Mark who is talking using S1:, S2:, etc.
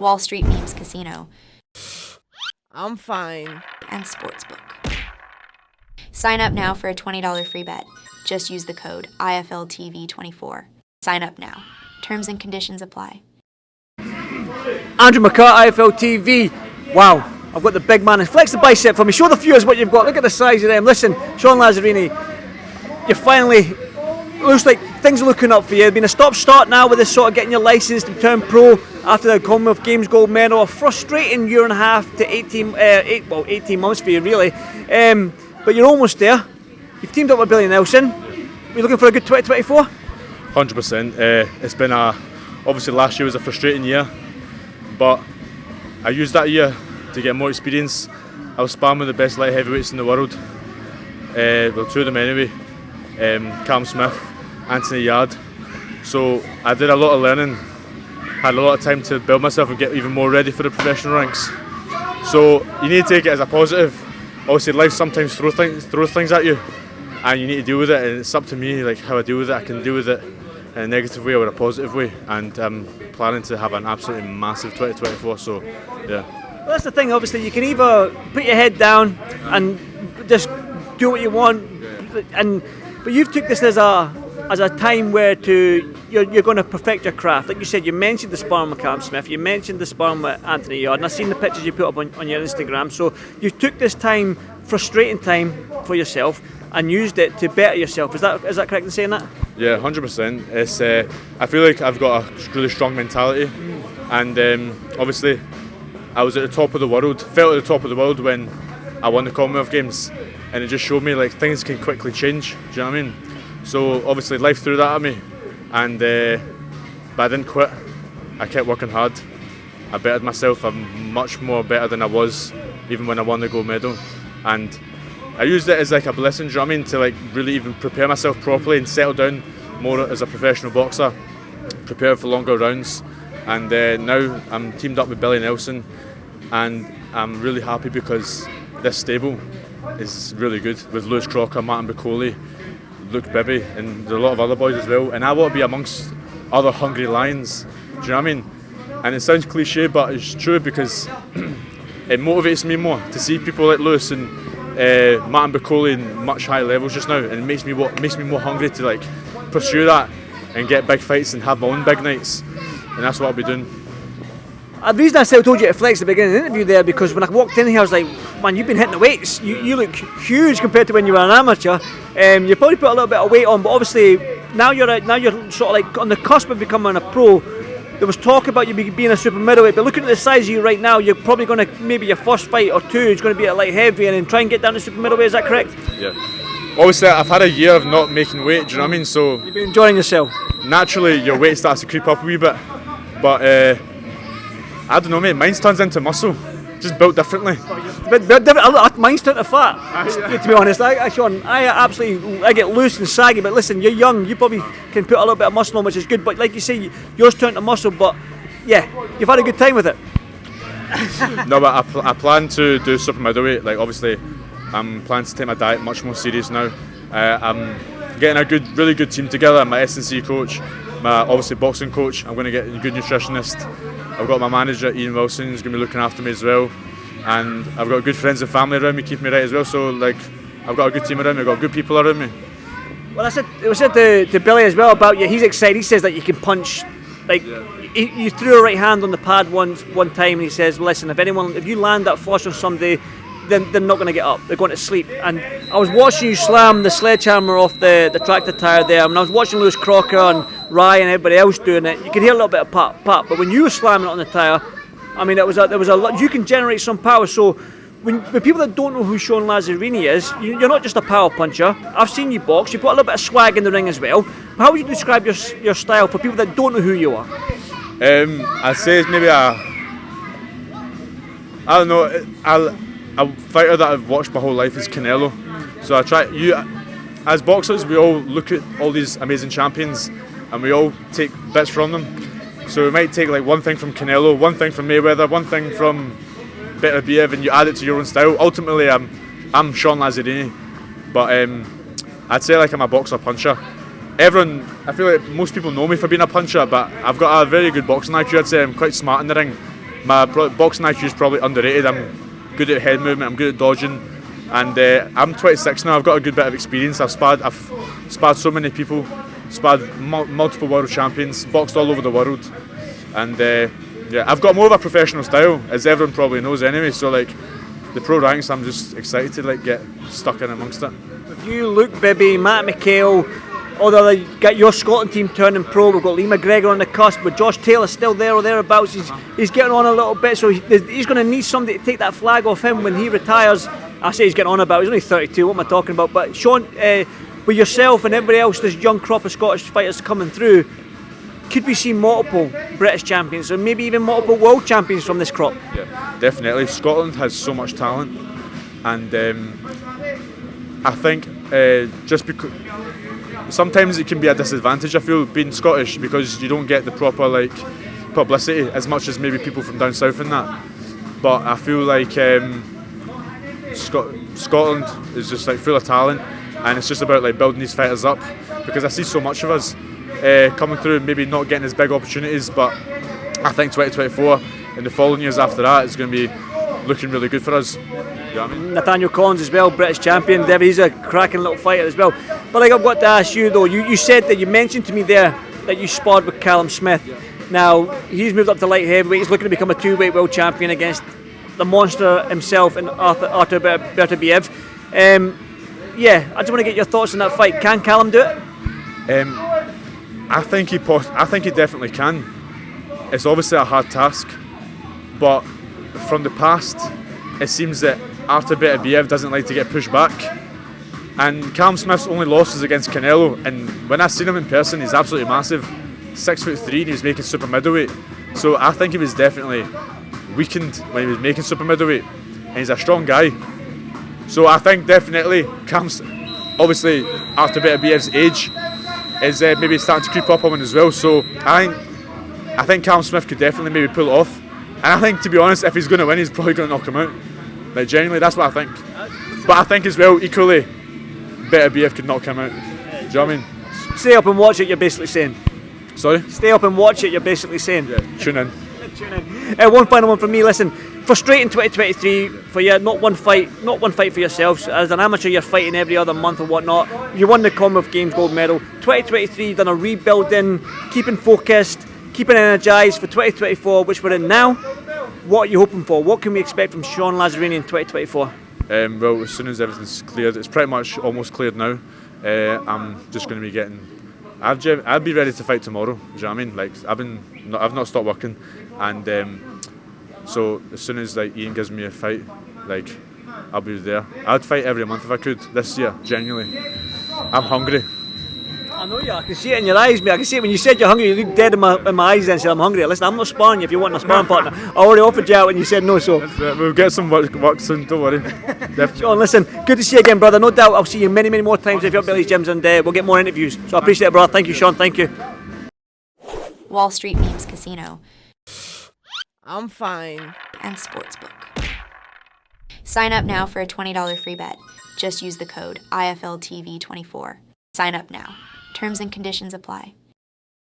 S1: Wall Street Memes Casino,
S2: I'm fine.
S1: and Sportsbook. Sign up now for a $20 free bet. Just use the code IFLTV24. Sign up now. Terms and conditions apply.
S3: Andrew McCART, IFL TV. Wow, I've got the big man. Flex the bicep for me. Show the viewers what you've got. Look at the size of them. Listen, Sean Lazzerini, you finally, looks like things are looking up for you. It's been a stop-start now with this sort of getting your licence to turn pro after the Commonwealth Games gold medal. A frustrating year and a half to 18 months for you, really. But you're almost there. You've teamed up with Billy Nelson. We're looking for a good 2024?
S4: 100%. It's been obviously last year was a frustrating year, but I used that year to get more experience. I was sparring with the best light heavyweights in the world. Well, two of them anyway. Callum Smith, Anthony Yarde. So I did a lot of learning, had a lot of time to build myself and get even more ready for the professional ranks. So you need to take it as a positive. Obviously life sometimes throws things at you and you need to deal with it, and it's up to me like how I deal with it. I can deal with it in a negative way or a positive way, and I'm planning to have an absolutely massive 2024, so yeah.
S3: Well, that's the thing, obviously you can either put your head down and just do what you want, but you've took this as a time where you're going to perfect your craft. Like you said, you mentioned the sparring with Callum Smith, you mentioned the sparring with Anthony Yarde, and I've seen the pictures you put up on your Instagram. So you took this time, frustrating time for yourself, and used it to better yourself. Is that correct in saying that?
S4: Yeah, 100%. It's I feel like I've got a really strong mentality, and obviously I was at the top of the world, felt at the top of the world when I won the Commonwealth Games, and it just showed me like things can quickly change. Do you know what I mean? So obviously life threw that at me, and but I didn't quit. I kept working hard. I bettered myself. I'm much more better than I was even when I won the gold medal, and I used it as like a blessing, do you know what I mean, to like really even prepare myself properly and settle down more as a professional boxer, prepare for longer rounds, and now I'm teamed up with Billy Nelson, and I'm really happy because this stable is really good with Lewis Crocker, Martin Bacoli, Luke Bibby, and there are a lot of other boys as well, and I want to be amongst other hungry lions, do you know what I mean? And it sounds cliche, but it's true because it motivates me more to see people like Lewis and Martin Bacoli in much higher levels just now, and it makes me more hungry to like pursue that and get big fights and have my own big nights, and that's what I'll be doing.
S3: The reason I told you to flex at the beginning of the interview there, because when I walked in here I was like, man, you've been hitting the weights, you look huge compared to when you were an amateur. You probably put a little bit of weight on, but obviously now you're sort of like on the cusp of becoming a pro. There was talk about you being a super middleweight, but looking at the size of you right now, you're probably going to, maybe your first fight or two is going to be at light heavy and then try and get down to super middleweight, is that correct?
S4: Yeah. Obviously I've had a year of not making weight, do you know what I mean? So
S3: you've been enjoying yourself?
S4: Naturally your weight starts to creep up a wee bit, but I don't know mate, mine turns into muscle, just built differently.
S3: Mine's turned to fat, to be honest. Sean, I get loose and saggy, but listen, you're young, you probably can put a little bit of muscle on, which is good, but like you say, yours turned to muscle, but yeah, you've had a good time with it.
S4: No, but I plan to do super middleweight. Like obviously I'm planning to take my diet much more serious now. I'm getting a really good team together, my S&C coach, my obviously boxing coach, I'm going to get a good nutritionist. I've got my manager Ian Wilson who's going to be looking after me as well, and I've got good friends and family around me keeping me right as well, so like I've got a good team around me, I've got good people around me.
S3: Well, it was said to Billy as well about you, he's excited, he says that you can punch, like you threw a right hand on the pad one time and he says, listen, if you land that flush on somebody, then they're not going to get up, they're going to sleep. And I was watching you slam the sledgehammer off the tractor tyre there, and I was watching Lewis Crocker and Ryan and everybody else doing it, you could hear a little bit of pop, but when you were slamming it on the tyre, I mean, there was a lot, you can generate some power. So when people that don't know who Sean Lazzerini is, you're not just a power puncher. I've seen you box, you've got a little bit of swag in the ring as well. How would you describe your style for people that don't know who you are?
S4: I'd say it's maybe a fighter that I've watched my whole life is Canelo. So as boxers, we all look at all these amazing champions and we all take bits from them. So we might take like one thing from Canelo, one thing from Mayweather, one thing from Beterbiev, and you add it to your own style. Ultimately, I'm Sean Lazzerini, but I'd say like I'm a boxer puncher. I feel like most people know me for being a puncher, but I've got a very good boxing IQ. I'd say I'm quite smart in the ring, My boxing IQ is probably underrated. I'm good at head movement, I'm good at dodging, and I'm 26 now. I've got a good bit of experience. I've sparred so many people, sparred multiple world champions, boxed all over the world, and yeah, I've got more of a professional style, as everyone probably knows anyway. So like the pro ranks, I'm just excited to like get stuck in amongst it.
S3: You, Luke Bibby, Matt McHale, all the other, got your Scotland team turning pro. We've got Lee McGregor on the cusp, but Josh Taylor still there or thereabouts. He's getting on a little bit, so he's going to need somebody to take that flag off him when he retires. I say he's getting on about. He's only 32. What am I talking about? But Sean, with yourself and everybody else, this young crop of Scottish fighters coming through, could we see multiple British champions, or maybe even multiple world champions from this crop?
S4: Yeah, definitely. Scotland has so much talent, and I think just because sometimes it can be a disadvantage, I feel, being Scottish, because you don't get the proper like publicity as much as maybe people from down south and that. But I feel like Scotland is just like full of talent, and it's just about like building these fighters up, because I see so much of us coming through and maybe not getting as big opportunities, but I think 2024 and the following years after that is going to be looking really good for us. You know what I mean?
S3: Nathaniel Collins as well, British champion. He's a cracking little fighter as well. But like, I've got to ask you though, you said that you mentioned to me there that you sparred with Callum Smith. Yeah. Now he's moved up to light heavyweight. He's looking to become a two-weight world champion against the monster himself and Artur Beterbiev. Yeah, I just want to get your thoughts on that fight. Can Callum do it?
S4: I think he definitely can. It's obviously a hard task, but from the past, it seems that Artur Beterbiev doesn't like to get pushed back. And Callum Smith's only loss is against Canelo, and when I seen him in person, he's absolutely massive. 6'3", and he was making super middleweight. So I think he was definitely weakened when he was making super middleweight, and he's a strong guy. So I think definitely obviously Artur Beterbiev's age is maybe starting to creep up on him as well. So I think Callum Smith could definitely maybe pull it off. And I think, to be honest, if he's going to win, he's probably going to knock him out. Like, genuinely, that's what I think. But I think as well, equally, Beterbiev could knock him out. Do you know what I mean?
S3: Stay up and watch it, you're basically saying.
S4: Sorry?
S3: Stay up and watch it, you're basically saying.
S4: Yeah, tune in.
S3: One final one from me. Listen, frustrating 2023 for you. Not one fight for yourselves. As an amateur, you're fighting every other month or whatnot. You won the Commonwealth Games gold medal. 2023, you've done a rebuilding, keeping focused, keeping energised for 2024, which we're in now. What are you hoping for? What can we expect from Sean Lazzerini in 2024?
S4: Well, as soon as everything's cleared, it's pretty much almost cleared now. I'm just going to be getting. I'll be ready to fight tomorrow. Do you know what I mean? Like I've not stopped working, and so as soon as like Ian gives me a fight, like I'll be there. I'd fight every month if I could this year. Genuinely, I'm hungry.
S3: I know you. I can see it in your eyes, mate. I can see it when you said you're hungry. You looked dead in my eyes and said, "I'm hungry." Listen, I'm not sparring you if you want a sparring partner. I already offered you out and you said no. So
S4: we'll get some work soon. Don't worry.
S3: Sean, listen, good to see you again, brother. No doubt I'll see you many more times if you're up at these gyms, and we'll get more interviews. So I appreciate it, brother. Thank you, Sean. Thank you.
S1: Wall Street Memes Casino
S2: I'm fine.
S1: and Sportsbook. Sign up now for a $20 free bet. Just use the code IFLTV24. Sign up now. Terms and conditions apply.